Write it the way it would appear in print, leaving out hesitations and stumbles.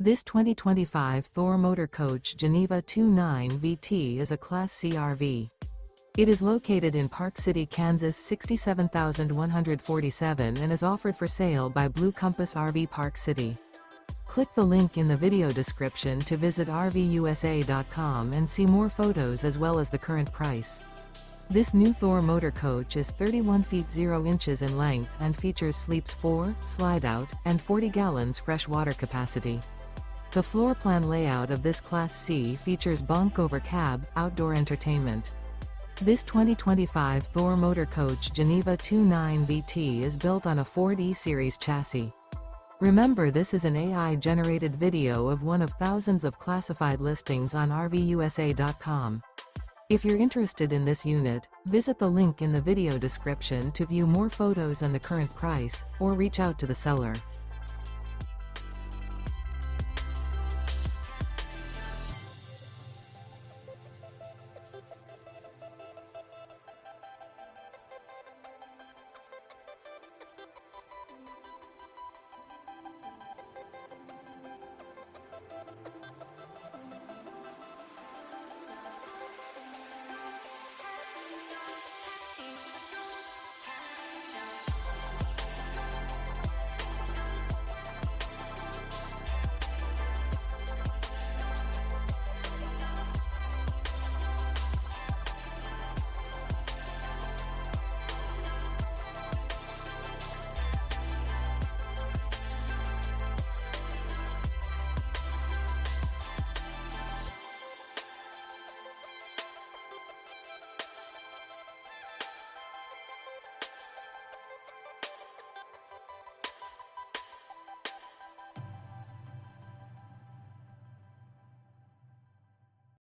This 2025 Thor Motor Coach Geneva 29 VT is a Class C RV. It is located in Park City, Kansas 67147 and is offered for sale by Blue Compass RV Park City. Click the link in the video description to visit RVUSA.com and see more photos as well as the current price. This new Thor Motor Coach is 31 feet 0 inches in length and features sleeps 4, slide-out, and 40 gallons fresh water capacity. The floor plan layout of this Class C features bunk over cab, outdoor entertainment. This 2025 Thor Motor Coach Geneva 29 VT is built on a Ford E-Series chassis. Remember, this is an AI-generated video of one of thousands of classified listings on RVUSA.com. If you're interested in this unit, visit the link in the video description to view more photos and the current price, or reach out to the seller.